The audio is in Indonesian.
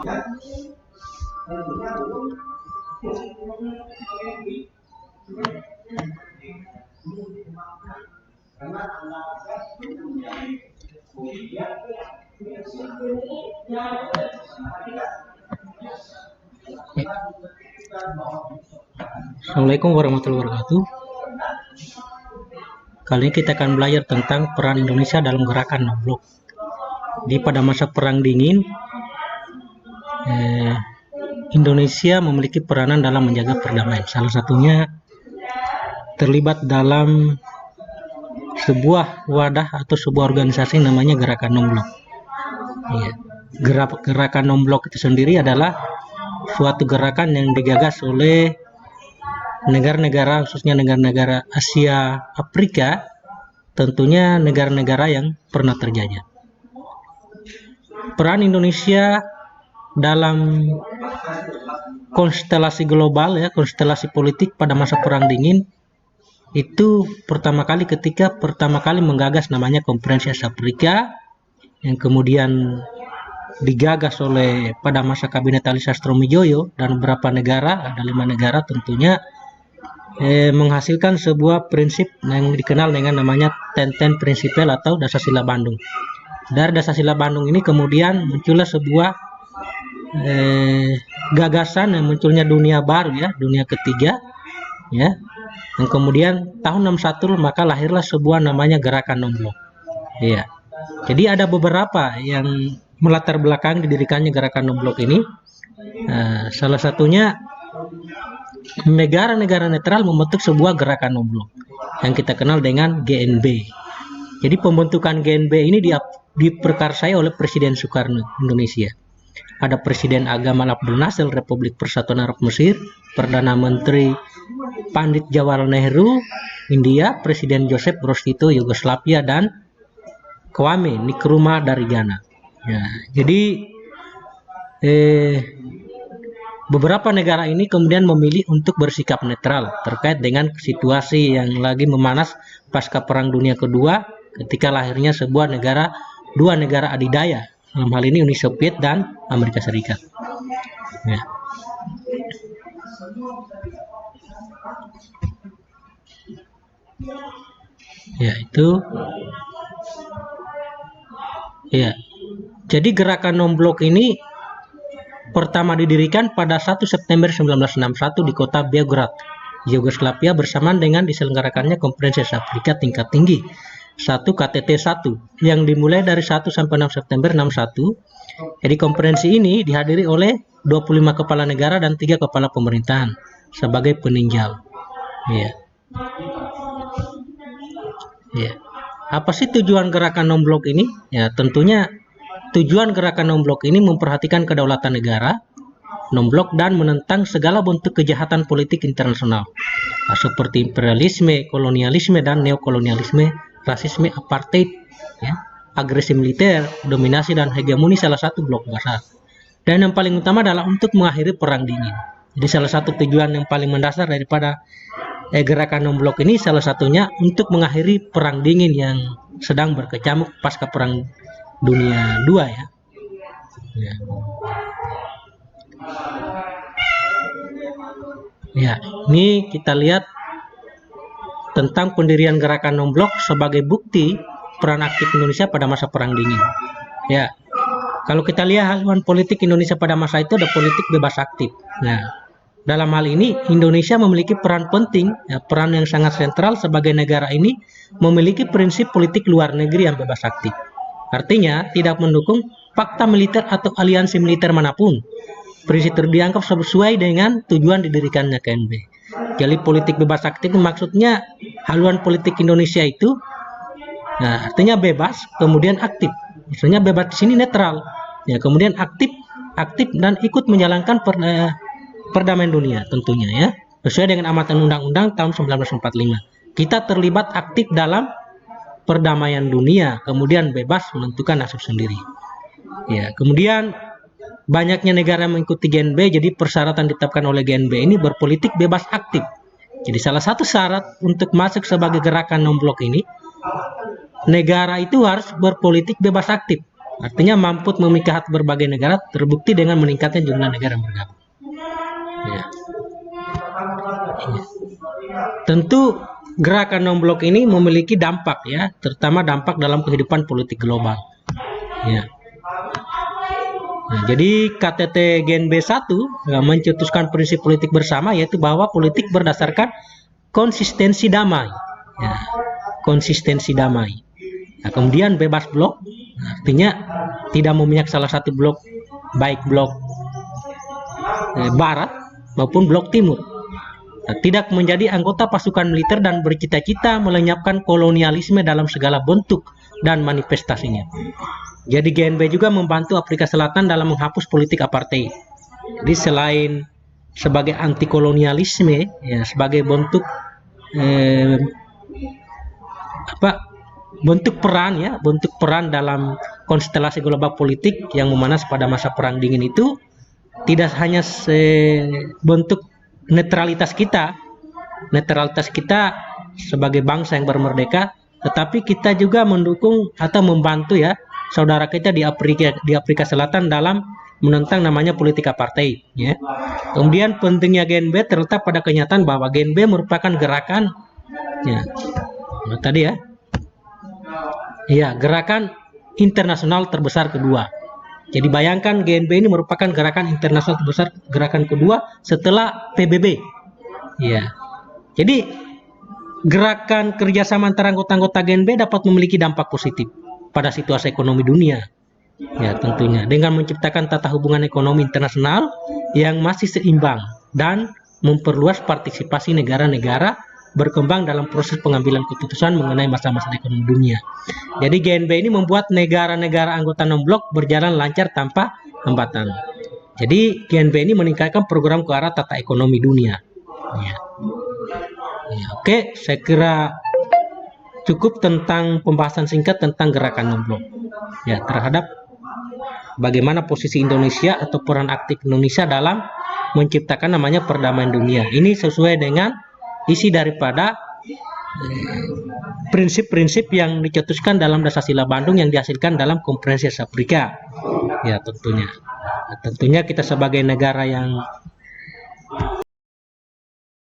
Assalamualaikum warahmatullahi wabarakatuh. Kali ini kita akan belajar tentang peran Indonesia dalam gerakan non-blok. Di pada masa Perang Dingin, Indonesia memiliki peranan dalam menjaga perdamaian. Salah satunya terlibat dalam sebuah wadah atau sebuah organisasi namanya Gerakan Non-Blok. Ya. Gerakan Non-Blok itu sendiri adalah suatu gerakan yang digagas oleh negara-negara, khususnya negara-negara Asia Afrika, tentunya negara-negara yang pernah terjajah. Peran Indonesia dalam konstelasi global, konstelasi politik pada masa Perang Dingin itu pertama kali menggagas namanya Konferensi Asia Afrika, yang kemudian digagas oleh pada masa Kabinet Ali Sastromijoyo dan beberapa negara, ada 5 negara tentunya, menghasilkan sebuah prinsip yang dikenal dengan namanya Ten Prinsipal atau Dasar-Sila Bandung. Dari Dasar-Sila Bandung ini kemudian muncullah sebuah gagasan yang munculnya dunia baru, dunia ketiga, dan kemudian tahun 61 maka lahirlah sebuah namanya Gerakan Non-Blok. Jadi ada beberapa yang melatar belakang didirikannya Gerakan Non-Blok ini. Salah satunya negara-negara netral membentuk sebuah gerakan non-blok yang kita kenal dengan GNB. Jadi pembentukan GNB ini diperkarsai oleh Presiden Soekarno Indonesia. Ada Presiden Gamal Abdel Nasser Republik Persatuan Arab Mesir, Perdana Menteri Pandit Jawaharlal Nehru India, Presiden Joseph Broz Tito Yugoslavia, dan Kwame Nkrumah dari Ghana. Jadi beberapa negara ini kemudian memilih untuk bersikap netral terkait dengan situasi yang lagi memanas pasca Perang Dunia Kedua ketika lahirnya dua negara adidaya, dalam hal ini Uni Soviet dan Amerika Serikat. Jadi gerakan non-blok ini pertama didirikan pada 1 September 1961 di kota Beograd, Yugoslavia, bersamaan dengan diselenggarakannya Konferensi Asia Afrika tingkat tinggi 1 KTT-1 yang dimulai dari 1 sampai 6 September 61. Jadi konferensi ini dihadiri oleh 25 kepala negara dan 3 kepala pemerintahan sebagai peninjau. Apa sih tujuan gerakan non-blok ini? Tentunya tujuan gerakan non-blok ini memperhatikan kedaulatan negara, non-blok, dan menentang segala bentuk kejahatan politik internasional, seperti imperialisme, kolonialisme, dan neokolonialisme, rasisme, apartheid, agresi militer, dominasi, dan hegemoni salah satu blok besar. Dan yang paling utama adalah untuk mengakhiri Perang Dingin. Jadi salah satu tujuan yang paling mendasar daripada gerakan non-blok ini salah satunya untuk mengakhiri Perang Dingin yang sedang berkecamuk pasca Perang Dunia II. Ini kita lihat tentang pendirian gerakan non-blok sebagai bukti peran aktif Indonesia pada masa Perang Dingin. Kalau kita lihat haluan politik Indonesia pada masa itu ada politik bebas aktif. Dalam hal ini Indonesia memiliki peran penting, peran yang sangat sentral sebagai negara ini memiliki prinsip politik luar negeri yang bebas aktif. Artinya tidak mendukung fakta militer atau aliansi militer manapun. Prinsip dianggap sesuai dengan tujuan didirikannya KNB. Jadi politik bebas aktif maksudnya haluan politik Indonesia itu, artinya bebas, kemudian aktif. Maksudnya bebas di sini netral, kemudian aktif dan ikut menjalankan perdamaian dunia tentunya, sesuai dengan amatan undang-undang tahun 1945. Kita terlibat aktif dalam perdamaian dunia, kemudian bebas menentukan nasib sendiri. Kemudian banyaknya negara yang mengikuti GNB, jadi persyaratan ditetapkan oleh GNB ini berpolitik bebas aktif. Jadi salah satu syarat untuk masuk sebagai gerakan non-blok ini, negara itu harus berpolitik bebas aktif. Artinya mampu memikat berbagai negara terbukti dengan meningkatnya jumlah negara yang bergabung. Ya. Tentu gerakan non-blok ini memiliki dampak ya, terutama dampak dalam kehidupan politik global. Ya. Nah, jadi KTT GNB 1 mencetuskan prinsip politik bersama, yaitu bahwa politik berdasarkan konsistensi damai. Ya, konsistensi damai. Nah, kemudian bebas blok, artinya tidak memihak salah satu blok, baik blok barat maupun blok timur. Nah, tidak menjadi anggota pasukan militer dan bercita-cita melenyapkan kolonialisme dalam segala bentuk dan manifestasinya. Jadi GNB juga membantu Afrika Selatan dalam menghapus politik apartheid. Jadi selain sebagai anti kolonialisme, ya, sebagai bentuk bentuk peran dalam konstelasi global politik yang memanas pada masa perang dingin itu, tidak hanya bentuk netralitas kita sebagai bangsa yang bermerdeka, tetapi kita juga mendukung atau membantu ya saudara kita di Afrika Selatan dalam menentang namanya politik apartheid. Ya. Kemudian pentingnya GNB terletak pada kenyataan bahwa GNB merupakan gerakan, ya, tadi ya, gerakan internasional terbesar kedua. Jadi bayangkan GNB ini merupakan gerakan internasional terbesar, gerakan kedua setelah PBB. Ya. Jadi gerakan kerjasama antara anggota-anggota GNB dapat memiliki dampak positif pada situasi ekonomi dunia. Ya, tentunya dengan menciptakan tata hubungan ekonomi internasional yang masih seimbang dan memperluas partisipasi negara-negara berkembang dalam proses pengambilan keputusan mengenai masalah-masalah ekonomi dunia. Jadi GNB ini membuat negara-negara anggota non-blok berjalan lancar tanpa hambatan. Jadi GNB ini meningkatkan program ke arah tata ekonomi dunia. Ya. Ya, oke, saya kira cukup tentang pembahasan singkat tentang gerakan non-blok. Ya, terhadap bagaimana posisi Indonesia atau peran aktif Indonesia dalam menciptakan namanya perdamaian dunia. Ini sesuai dengan isi daripada prinsip-prinsip yang dicetuskan dalam Dasar-Sila Bandung yang dihasilkan dalam Konferensi Afrika. Ya, tentunya. Tentunya kita sebagai negara yang